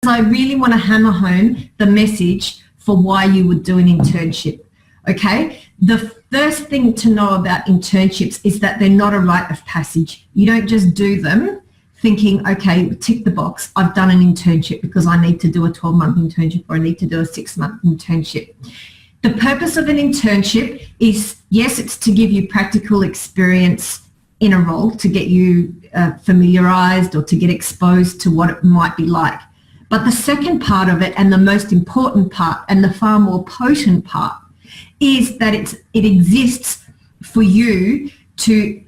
So I really want to hammer home the message for why you would do an internship, okay? The first thing to know about internships is that they're not a rite of passage. You don't just do them thinking, okay, tick the box, I've done an internship because I need to do a 12-month internship or I need to do a 6-month internship. The purpose of an internship is, yes, it's to give you practical experience in a role, to get you familiarised or to get exposed to what it might be like. But the second part of it, and the most important part and the far more potent part, is that it exists for you to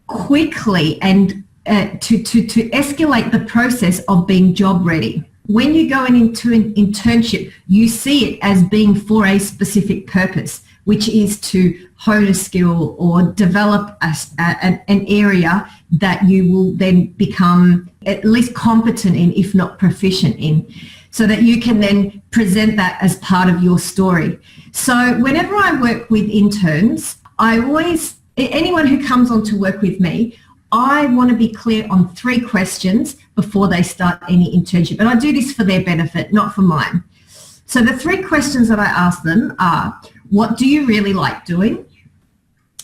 quickly and to escalate the process of being job ready. When you go into an internship, you see it as being for a specific purpose, which is to hone a skill or develop an area that you will then become at least competent in, if not proficient in, so that you can then present that as part of your story. So whenever I work with interns, anyone who comes on to work with me, I want to be clear on 3 questions before they start any internship. And I do this for their benefit, not for mine. So the 3 questions that I ask them are, what do you really like doing?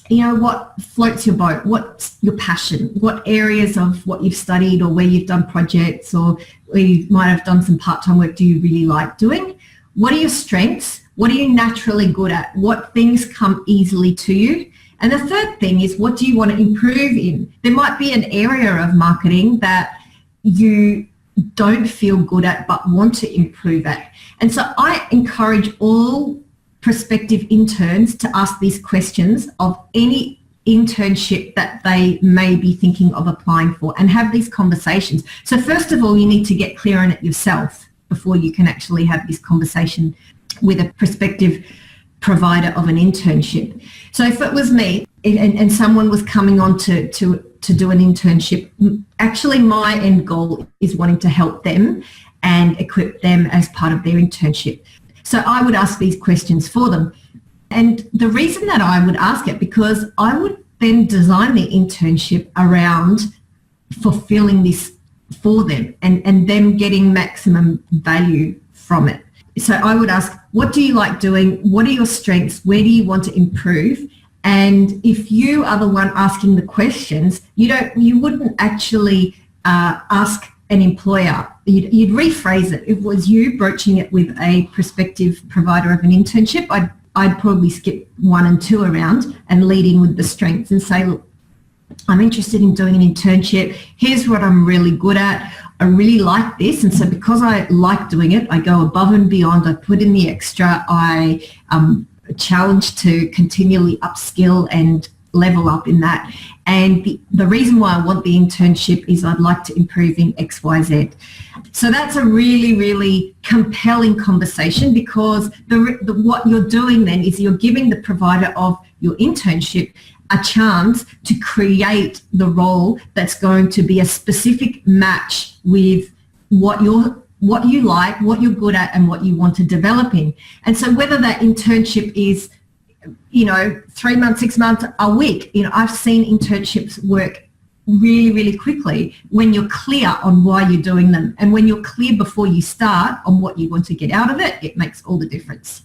You know, what floats your boat? What's your passion? What areas of what you've studied or where you've done projects or where you might have done some part-time work do you really like doing? What are your strengths? What are you naturally good at? What things come easily to you? And the third thing is, what do you want to improve in? There might be an area of marketing that you don't feel good at but want to improve at. And so I encourage all prospective interns to ask these questions of any internship that they may be thinking of applying for and have these conversations. So first of all, you need to get clear on it yourself before you can actually have this conversation with a prospective provider of an internship. So if it was me and someone was coming on to do an internship, actually my end goal is wanting to help them and equip them as part of their internship. So I would ask these questions for them. And the reason that I would ask it, because I would then design the internship around fulfilling this for them and them getting maximum value from it. So I would ask, what do you like doing? What are your strengths? Where do you want to improve? And if you are the one asking the questions, you wouldn't actually ask an employer. You'd rephrase it. If it was you broaching it with a prospective provider of an internship, I'd probably skip 1 and 2 around and lead in with the strengths and say, look, I'm interested in doing an internship. Here's what I'm really good at. I really like this. And so because I like doing it, I go above and beyond. I put in the extra. I challenge to continually upskill and level up in that. And the reason why I want the internship is I'd like to improve in X, Y, Z. So that's a really, really compelling conversation, because what you're doing then is you're giving the provider of your internship a chance to create the role that's going to be a specific match with what you like, what you're good at, and what you want to develop in. And so whether that internship is 3 months, 6 months, a week. I've seen internships work really, really quickly when you're clear on why you're doing them. And when you're clear before you start on what you want to get out of it, it makes all the difference.